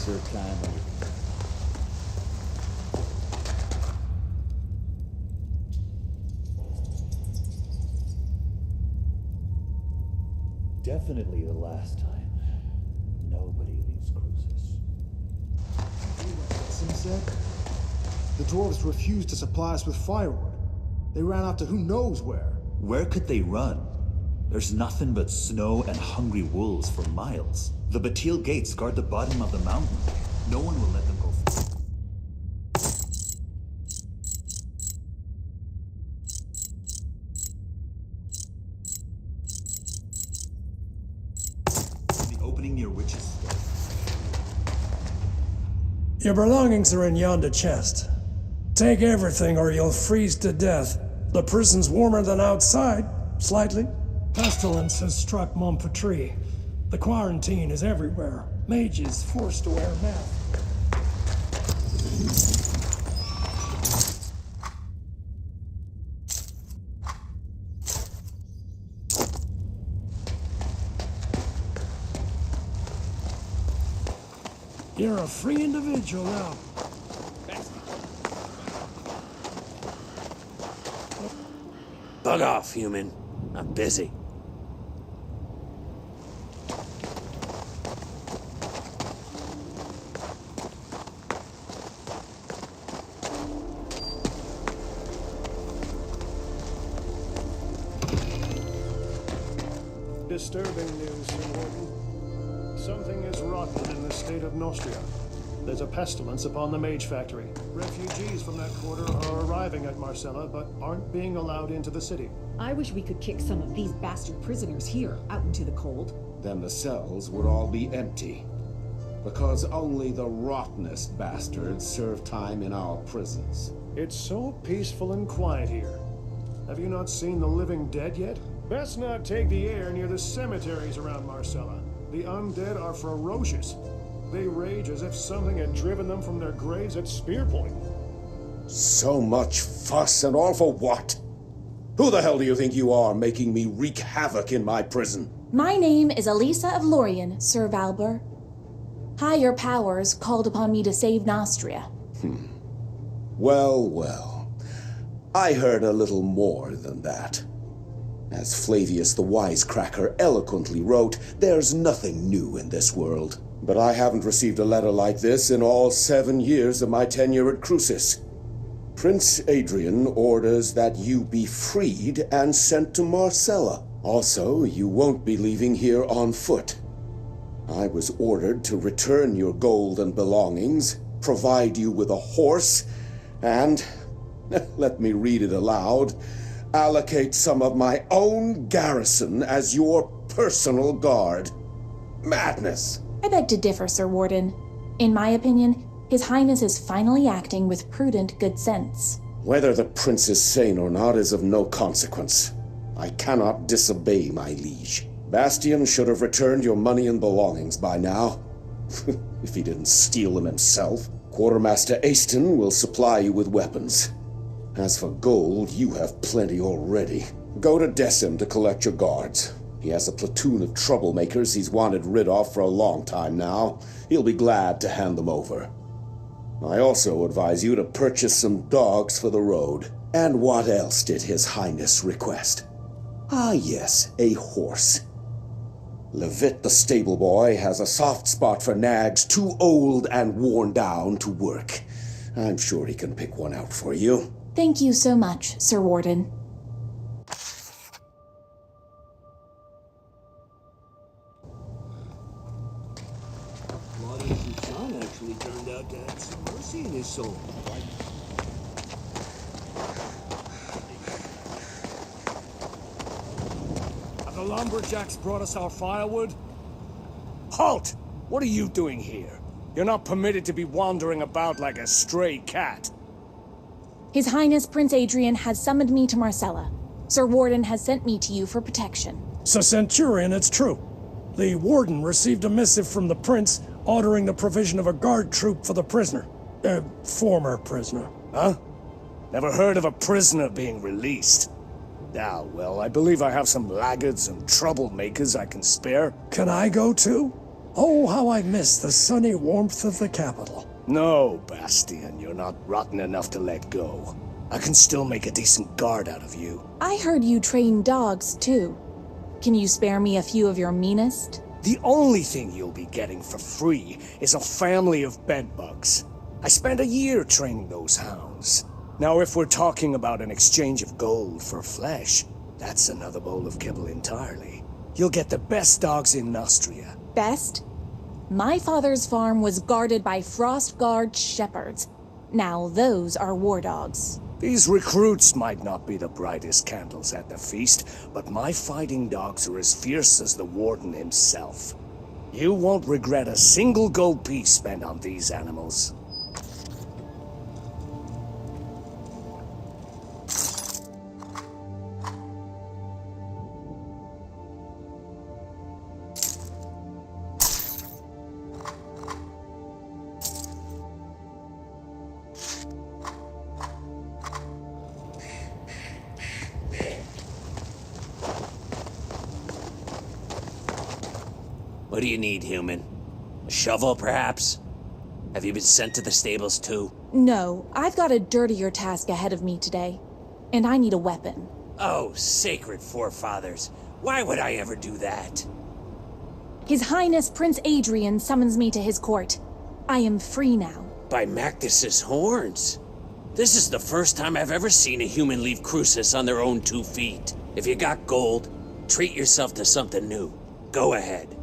serve time under. Definitely the last time. Nobody leaves Crucis. Sim said the dwarves refused to supply us with firewood. They ran out to who knows where. Where could they run? There's nothing but snow and hungry wolves for miles. The Batil gates guard the bottom of the mountain. No one will let them go forward. The opening near Witch's Stone. Your belongings are in yonder chest. Take everything or you'll freeze to death. The prison's warmer than outside, slightly. Pestilence has struck Montpetrie. The quarantine is everywhere. Mages forced to wear masks. You're a free individual now. Bug off, human. I'm busy. Disturbing news, Sir Warden. Something is rotten in the state of Nostria. There's a pestilence upon the Mage Factory. Refugees from that quarter are arriving at Marcella, but aren't being allowed into the city. I wish we could kick some of these bastard prisoners here out into the cold. Then the cells would all be empty. Because only the rottenest bastards serve time in our prisons. It's so peaceful and quiet here. Have you not seen the living dead yet? Best not take the air near the cemeteries around Marcella. The undead are ferocious. They rage as if something had driven them from their graves at spear point. So much fuss and all for what? Who the hell do you think you are, making me wreak havoc in my prison? My name is Elisa of Lorien, Sir Valber. Higher powers called upon me to save Nostria. Well, well. I heard a little more than that. As Flavius the Wisecracker eloquently wrote, there's nothing new in this world. But I haven't received a letter like this in all 7 years of my tenure at Crucis. Prince Adrian orders that you be freed and sent to Marcella. Also, you won't be leaving here on foot. I was ordered to return your gold and belongings, provide you with a horse, and, let me read it aloud, allocate some of my own garrison as your personal guard. Madness! I beg to differ, Sir Warden. In my opinion, His Highness is finally acting with prudent good sense. Whether the prince is sane or not is of no consequence. I cannot disobey my liege. Bastian should have returned your money and belongings by now. If he didn't steal them himself. Quartermaster Aston will supply you with weapons. As for gold, you have plenty already. Go to Decim to collect your guards. He has a platoon of troublemakers he's wanted rid of for a long time now. He'll be glad to hand them over. I also advise you to purchase some dogs for the road. And what else did His Highness request? Ah yes, a horse. Levitt the stable boy has a soft spot for nags too old and worn down to work. I'm sure he can pick one out for you. Thank you so much, Sir Warden. John actually turned out to have some mercy in his soul. Have the lumberjacks brought us our firewood? Halt! What are you doing here? You're not permitted to be wandering about like a stray cat. His Highness Prince Adrian has summoned me to Marcella. Sir Warden has sent me to you for protection. So, Centurion, it's true. The Warden received a missive from the Prince ordering the provision of a guard troop for the prisoner. Former prisoner. Huh? Never heard of a prisoner being released. Ah, well, I believe I have some laggards and troublemakers I can spare. Can I go too? Oh, how I miss the sunny warmth of the capital. No, Bastian, you're not rotten enough to let go. I can still make a decent guard out of you. I heard you train dogs, too. Can you spare me a few of your meanest? The only thing you'll be getting for free is a family of bedbugs. I spent a year training those hounds. Now, if we're talking about an exchange of gold for flesh, that's another bowl of kibble entirely. You'll get the best dogs in Nostria. Best? My father's farm was guarded by Frostguard shepherds. Now those are war dogs. These recruits might not be the brightest candles at the feast, but my fighting dogs are as fierce as the warden himself. You won't regret a single gold piece spent on these animals. What do you need, human? A shovel, perhaps? Have you been sent to the stables, too? No, I've got a dirtier task ahead of me today. And I need a weapon. Oh, sacred forefathers. Why would I ever do that? His Highness Prince Adrian summons me to his court. I am free now. By Mactus's horns. This is the first time I've ever seen a human leave Crucis on their own 2 feet. If you got gold, treat yourself to something new. Go ahead.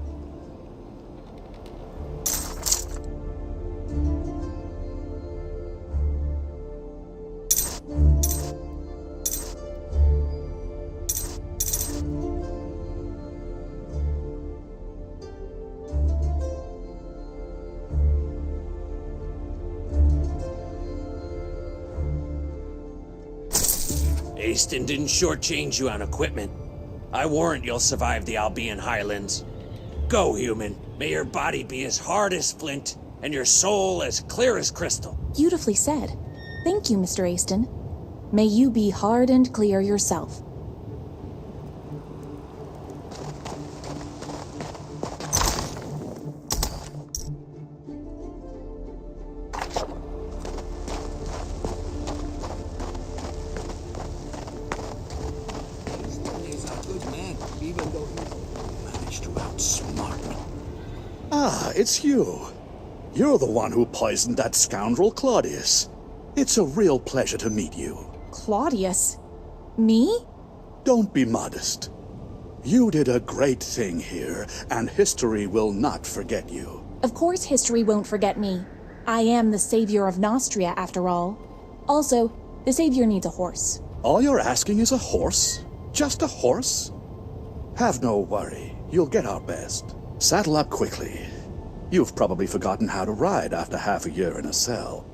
Aston didn't shortchange you on equipment. I warrant you'll survive the Albion Highlands. Go, human. May your body be as hard as flint, and your soul as clear as crystal. Beautifully said. Thank you, Mr. Aston. May you be hard and clear yourself. He's a good man, even though he managed to outsmart me. Ah, it's you. You're the one who poisoned that scoundrel Claudius. It's a real pleasure to meet you. Claudius? Me? Don't be modest. You did a great thing here, and history will not forget you. Of course history won't forget me. I am the savior of Nostria, after all. Also, the savior needs a horse. All you're asking is a horse? Just a horse? Have no worry. You'll get our best. Saddle up quickly. You've probably forgotten how to ride after half a year in a cell.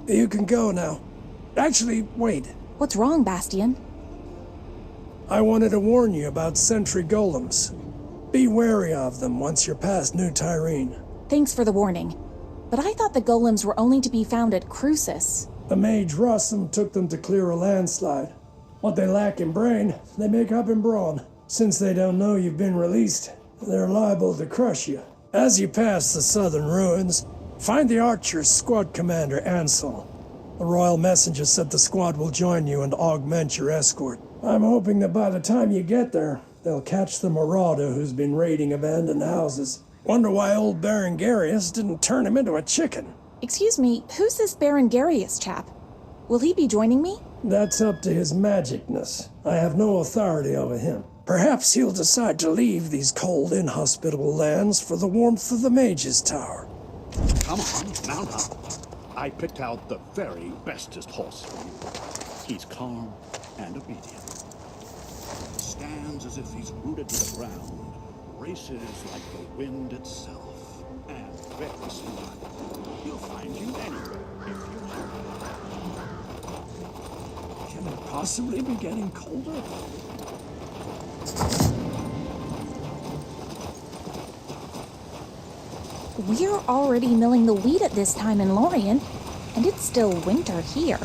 You can go now. Actually, wait. What's wrong, Bastian? I wanted to warn you about sentry golems. Be wary of them once you're past New THIRAIN. Thanks for the warning. But I thought the golems were only to be found at Crucis. The mage Rossum took them to clear a landslide. What they lack in brain, they make up in brawn. Since they don't know you've been released, they're liable to crush you. As you pass the southern ruins, find the Archer's squad commander, Ansel. The royal messenger said the squad will join you and augment your escort. I'm hoping that by the time you get there, they'll catch the marauder who's been raiding abandoned houses. Wonder why old Baron Garius didn't turn him into a chicken. Excuse me, who's this Baron Garius chap? Will he be joining me? That's up to his magicness. I have no authority over him. Perhaps he'll decide to leave these cold, inhospitable lands for the warmth of the Mage's Tower. Come on, mount up. I picked out the very bestest horse for you. He's calm and obedient. Stands as if he's rooted to the ground. Races like the wind itself. And very smart. He'll find you anywhere if you Can it possibly be getting colder? We're already milling the wheat at this time in Lorien, and it's still winter here.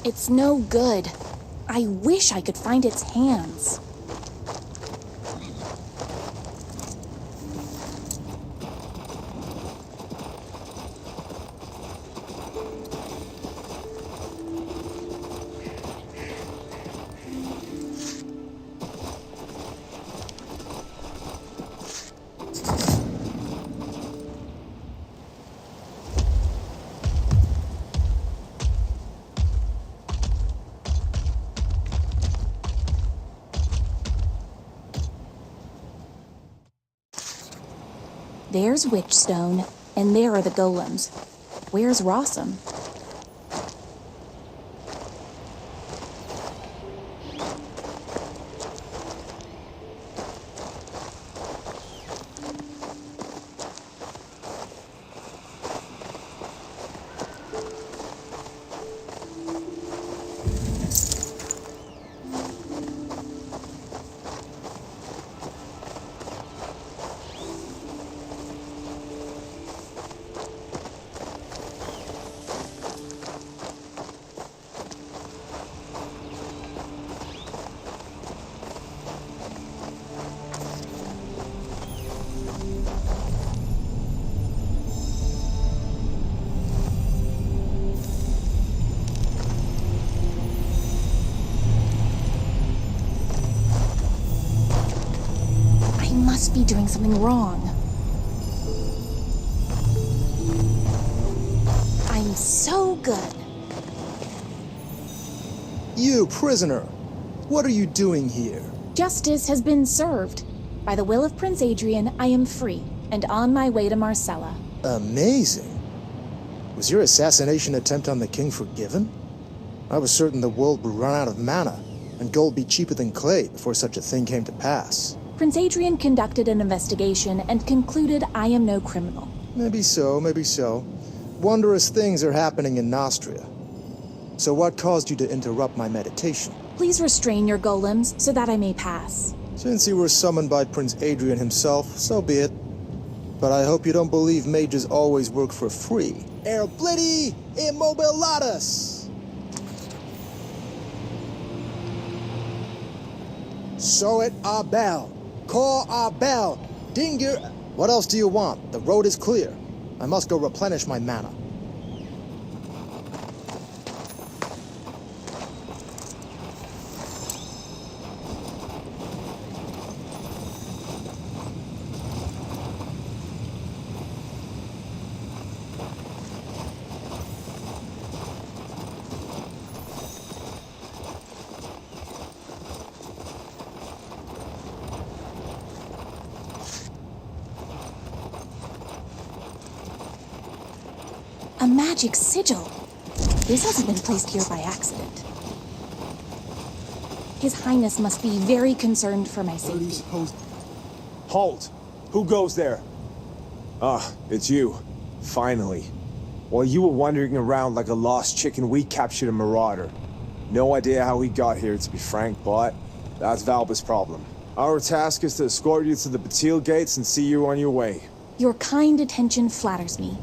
It's no good. I wish I could find its hands. There's Witchstone, and there are the golems. Where's Rossum? Must be doing something wrong. I'm so good. You, prisoner! What are you doing here? Justice has been served. By the will of Prince Adrian, I am free, and on my way to Marcella. Amazing. Was your assassination attempt on the king forgiven? I was certain the world would run out of mana, and gold be cheaper than clay before such a thing came to pass. Prince Adrian conducted an investigation and concluded I am no criminal. Maybe so, maybe so. Wondrous things are happening in Nostria. So what caused you to interrupt my meditation? Please restrain your golems so that I may pass. Since you were summoned by Prince Adrian himself, so be it. But I hope you don't believe mages always work for free. Erblidi immobilatus! Soit Abel. Call Abel. Dinger. What else do you want? The road is clear. I must go replenish my mana. A magic sigil. This hasn't been placed here by accident. His Highness must be very concerned for my safety. Halt! Who goes there? Ah, it's you. Finally. While you were wandering around like a lost chicken, we captured a marauder. No idea how he got here, to be frank, but that's Valba's problem. Our task is to escort you to the Batil gates and see you on your way. Your kind attention flatters me.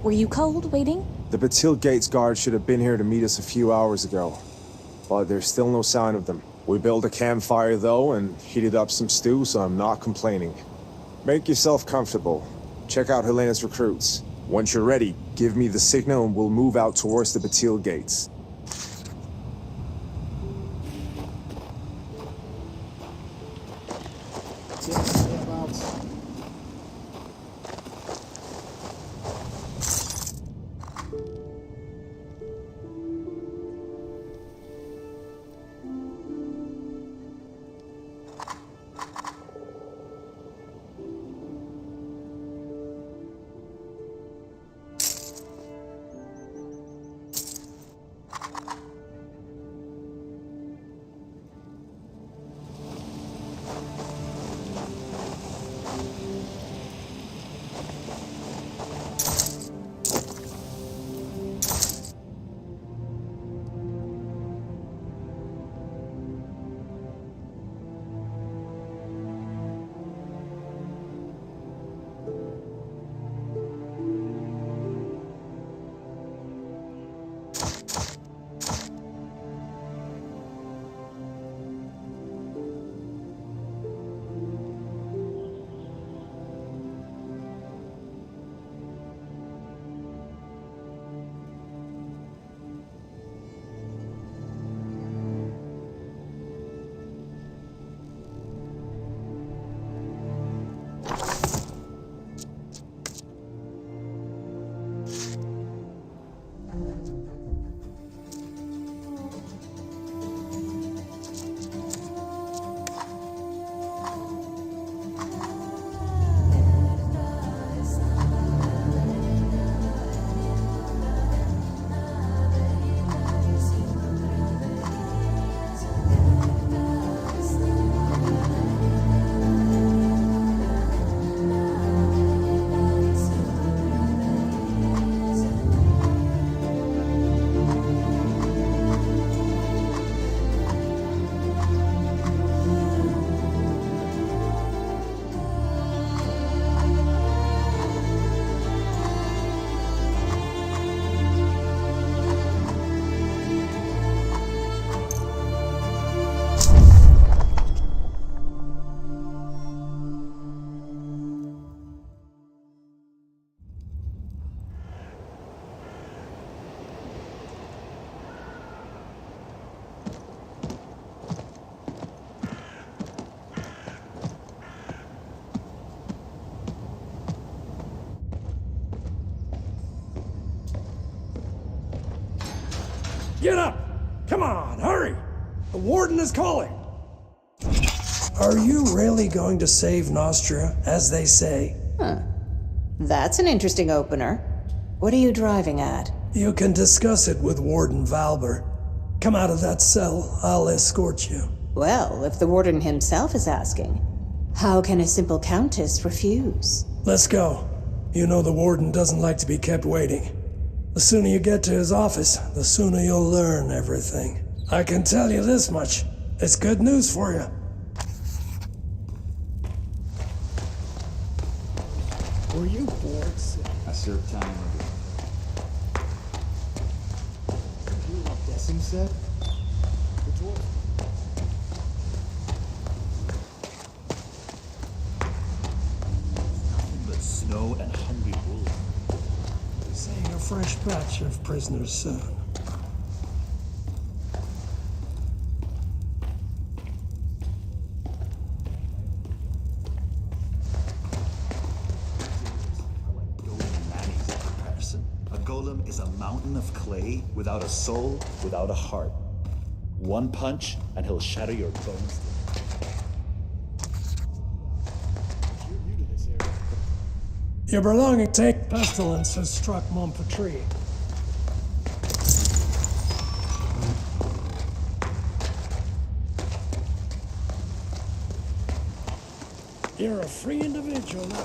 Were you cold waiting? The Batil gates guard should have been here to meet us a few hours ago, but there's still no sign of them. We built a campfire though and heated up some stew, so I'm not complaining. Make yourself comfortable. Check out Helena's recruits. Once you're ready, give me the signal and we'll move out towards the Batil gates. Get up! Come on, hurry! The warden is calling! Are you really going to save Nostria, as they say? Huh. That's an interesting opener. What are you driving at? You can discuss it with Warden Valber. Come out of that cell, I'll escort you. Well, if the warden himself is asking, how can a simple countess refuse? Let's go. You know the warden doesn't like to be kept waiting. The sooner you get to his office, the sooner you'll learn everything. I can tell you this much. It's good news for you. Were you bored? I served time with You hear what Decim said? The dwarf. nothing but snow and hungry wolves. Seeing a fresh batch of prisoners soon. A golem is a mountain of clay without a soul, without a heart. One punch, and he'll shatter your bones. Your belonging take pestilence has struck Montpetrie. You're a free individual now.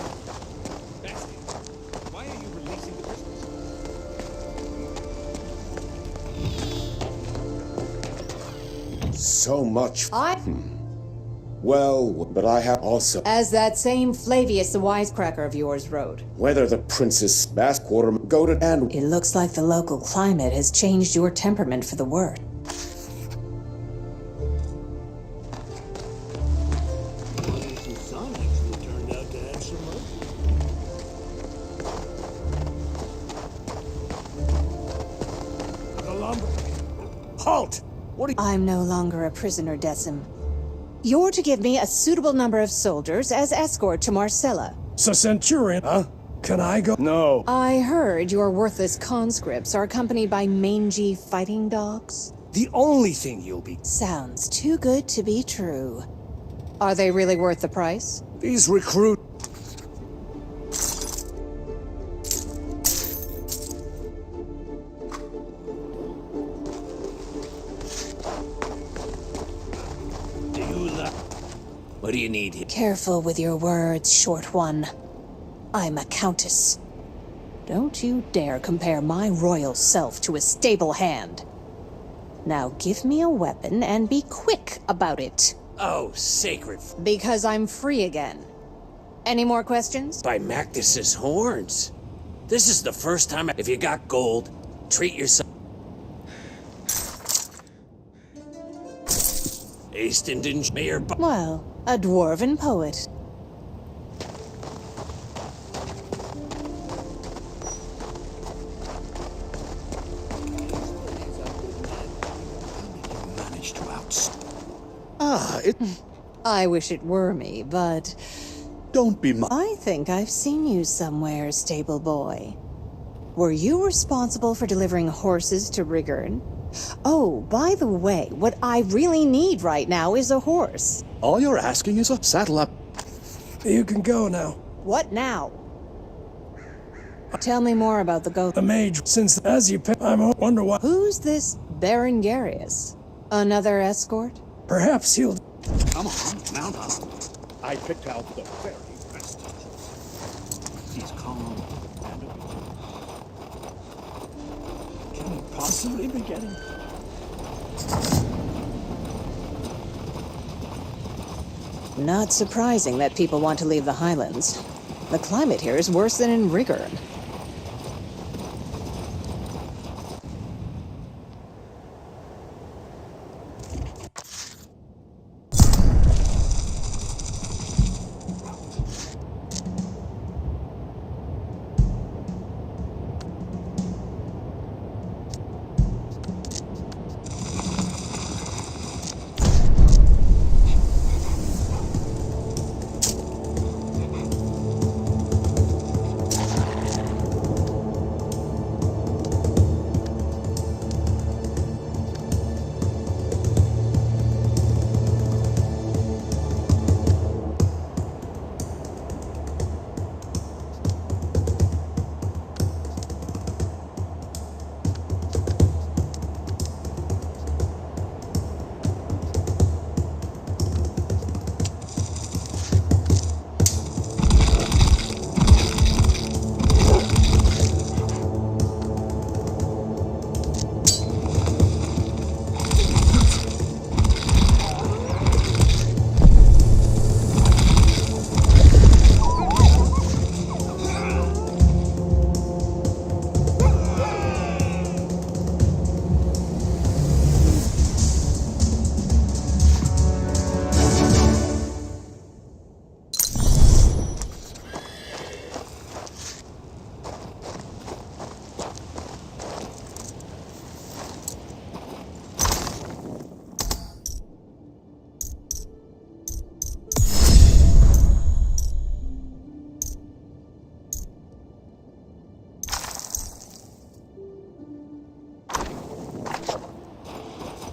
Why are you releasing the prisoners? So much. Well, but I have also. As that same Flavius the Wisecracker of yours wrote. Whether the Princess Bassquarter goaded and. It looks like the local climate has changed your temperament for the worse. Halt! What are you— I'm no longer a prisoner, Decim. You're to give me a suitable number of soldiers as escort to Marcella. So, Centurion, can I go? No. I heard your worthless conscripts are accompanied by mangy fighting dogs. The only thing you'll be— Sounds too good to be true. Are they really worth the price? These recruit— What do you need here? Careful with your words, short one. I'm a countess. Don't you dare compare my royal self to a stable hand. Now give me a weapon and be quick about it. Oh, sacred. Because I'm free again. Any more questions? By Mactus's horns. This is the first time. If you got gold, treat yourself. Astenden Mayor. Well, a dwarven poet. Managed to outstay. I wish it were me, but Don't be I think I've seen you somewhere, stable boy. Were you responsible for delivering horses to Rigern? Oh, by the way, what I really need right now is a horse. All you're asking is a saddle up. You can go now. What now? Tell me more about the goat. The mage, since as you pay, I wonder why. Who's this Berengarius? Another escort? Perhaps he'll. Come on, mount up. I picked out the very best. He's calm and obedient. Can he possibly be getting? Not surprising that people want to leave the Highlands. The climate here is worse than in Rigern.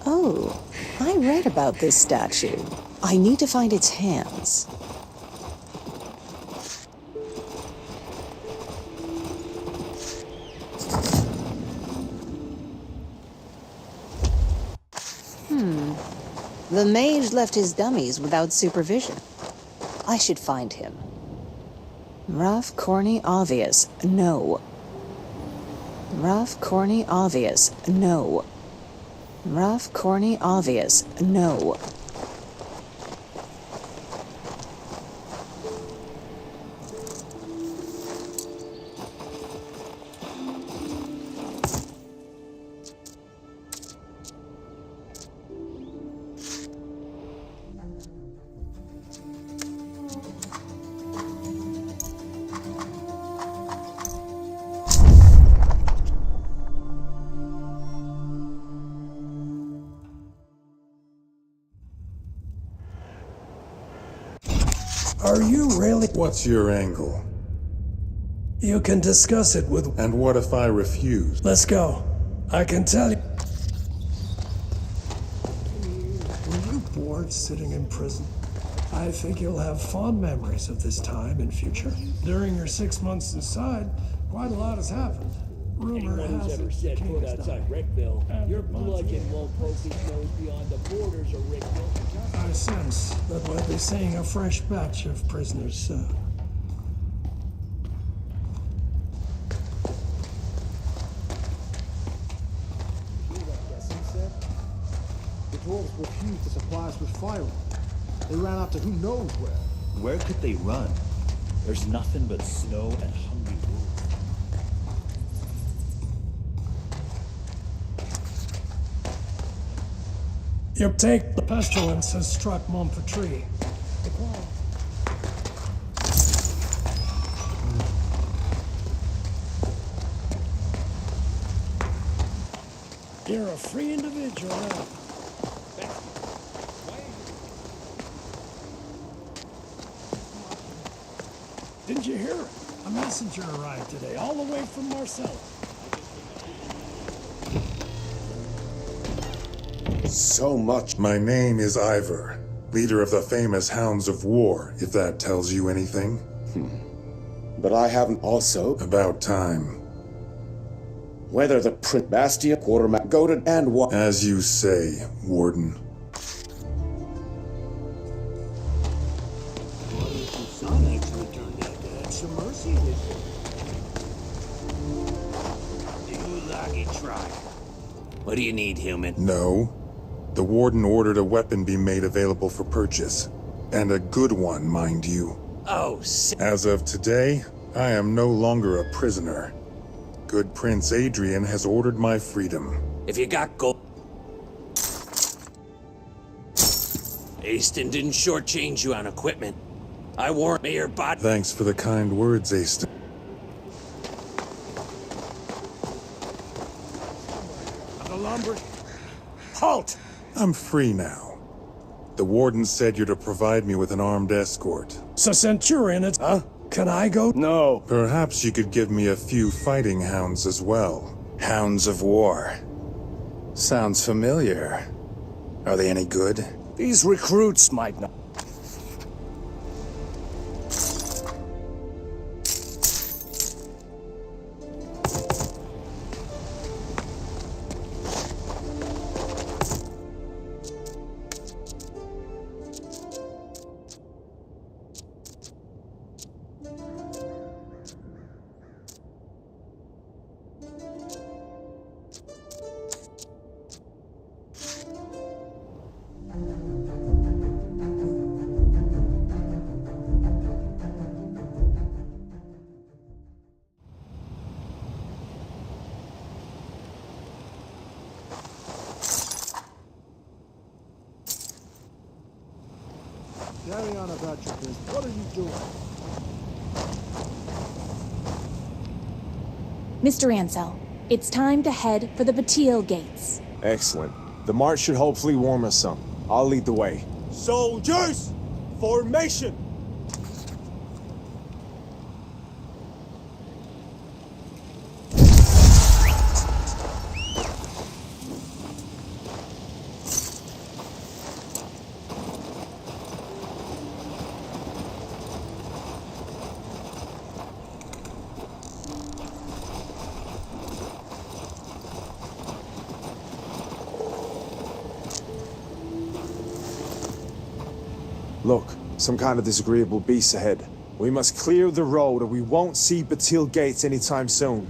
Oh, I read about this statue. I need to find its hands. The mage left his dummies without supervision. I should find him. Rough, corny, obvious. No. Rough, corny, obvious. No. Rough, corny, obvious. No. Are you really? What's your angle? You can discuss it with... And what if I refuse? Let's go. I can tell you... Were you bored sitting in prison? I think you'll have fond memories of this time in future. During your 6 months inside, quite a lot has happened. Rumor Anyone who's has ever it set the foot king's outside died. Rickville, your bludgeon won't poke his nose beyond the borders of Rickville. I sense that we'll be seeing a fresh batch of prisoners soon. The dwarves refused to supply us with firewood. They ran out to who knows where. Where could they run? There's nothing but snow and hungry wolves. You take the pestilence has struck Montpetrie. You're a free individual now. Didn't you hear it? A messenger arrived today, all the way from Marcella. So much. My name is Ivor, leader of the famous Hounds of War, if that tells you anything. But I haven't also... About time. Whether the Prince Bastion, Quartermaster, goaded, and what... As you say, Warden. Son actually turned out to have some mercy with him. You lucky try. What do you need, human? No. The Warden ordered a weapon be made available for purchase. And a good one, mind you. Oh, As of today, I am no longer a prisoner. Good Prince Adrian has ordered my freedom. if you got gold... Aston didn't shortchange you on equipment. I warrant me your body... Thanks for the kind words, Aston. The lumber... Halt! I'm free now. The Warden said you're to provide me with an armed escort. So Centurion, it's... Huh? Can I go? No. Perhaps you could give me a few fighting hounds as well. Hounds of War. Sounds familiar. Are they any good? These recruits might not. Carry on about your business. What are you doing? Mr. Ansell, it's time to head for the Batil Gates. Excellent. The march should hopefully warm us some. I'll lead the way. Soldiers! Formation! Look, some kind of disagreeable beast ahead. We must clear the road or we won't see Batil Gates anytime soon.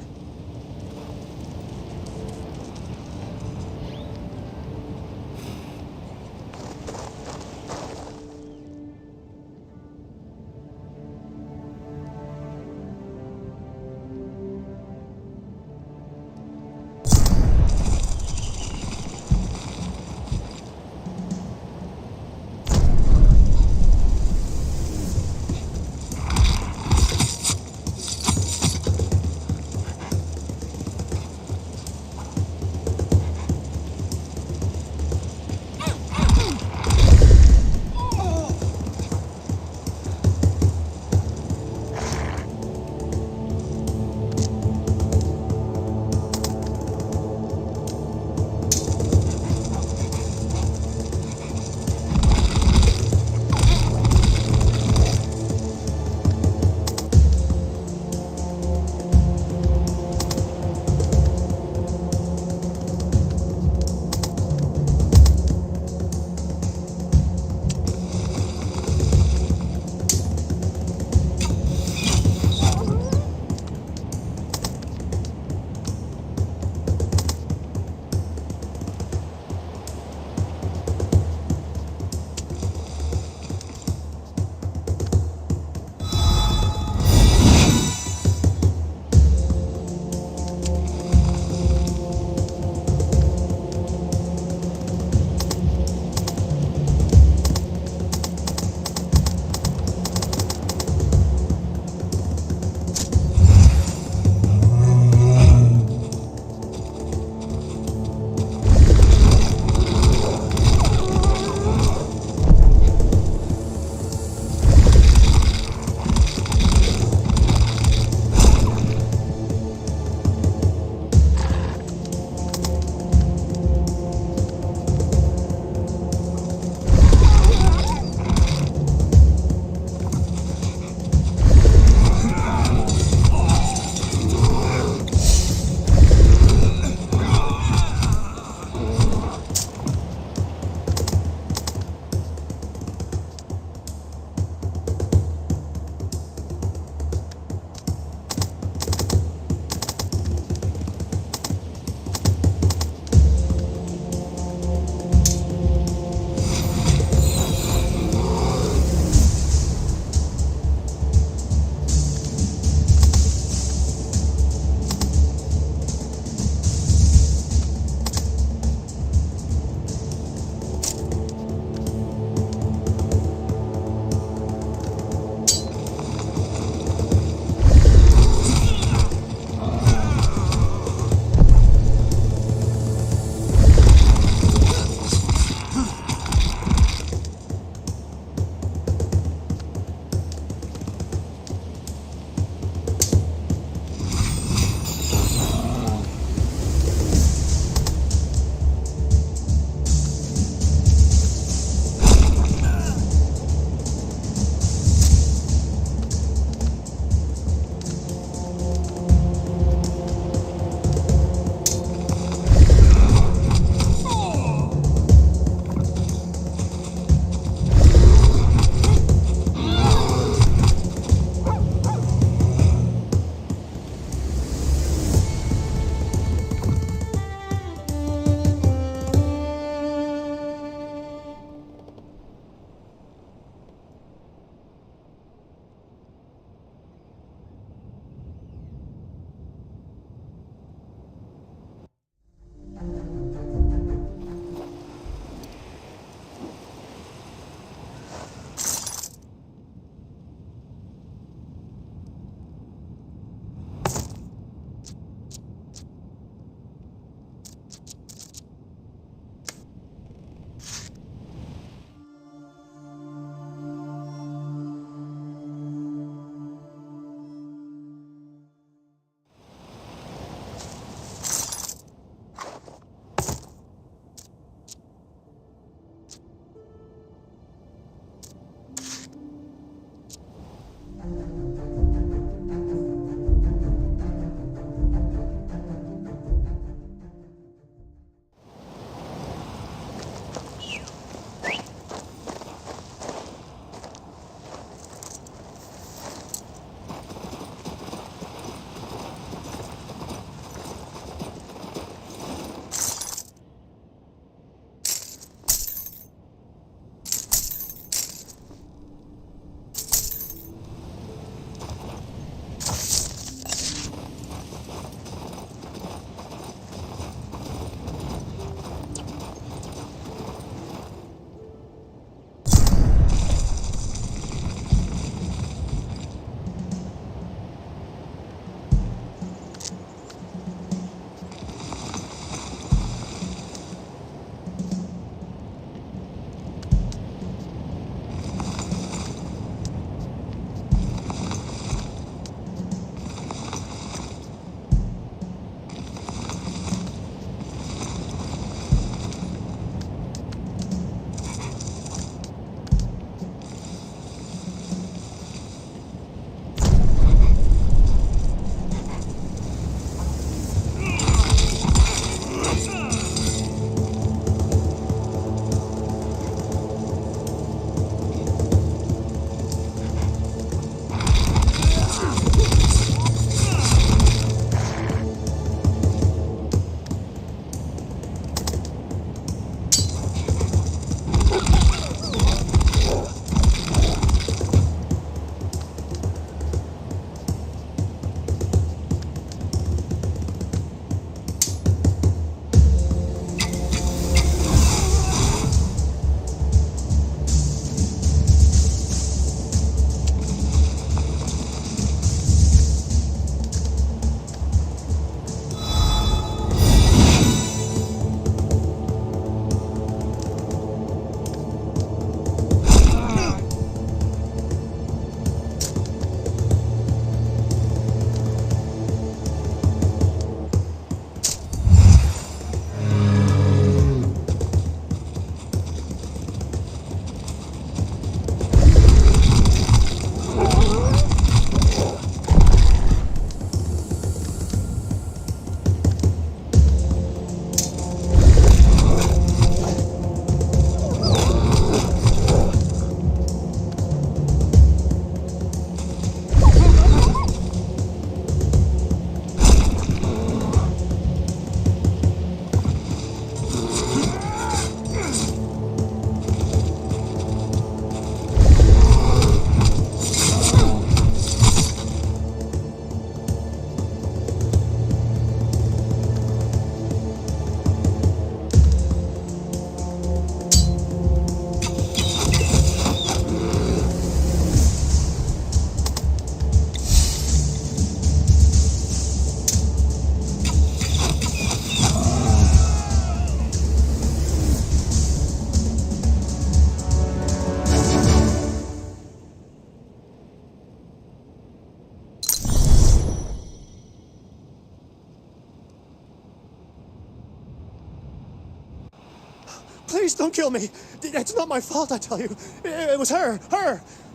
Please don't kill me. It's not my fault, I tell you. It was her.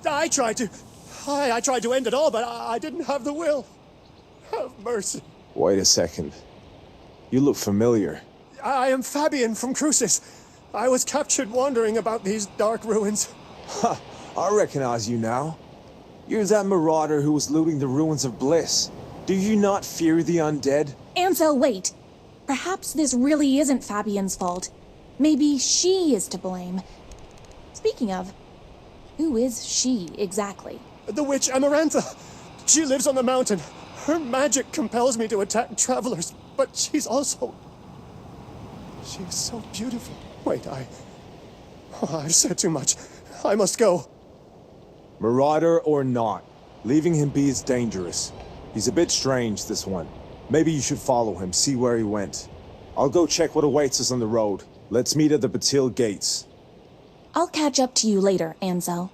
I tried to end it all, but I didn't have the will. Have mercy. Wait a second. You look familiar. I am Fabian from Crucis. I was captured wandering about these dark ruins. Ha! I recognize you now. You're that marauder who was looting the ruins of Bliss. Do you not fear the undead? Ansel, wait. Perhaps this really isn't Fabian's fault. Maybe she is to blame. Speaking of, who is she exactly? The witch Amarantha. She lives on the mountain. Her magic compels me to attack travelers, but she's also... She's so beautiful. Wait, I've said too much. I must go. Marauder or not, leaving him be is dangerous. He's a bit strange, this one. Maybe you should follow him, see where he went. I'll go check what awaits us on the road. Let's meet at the Batil gates. I'll catch up to you later, Ansel.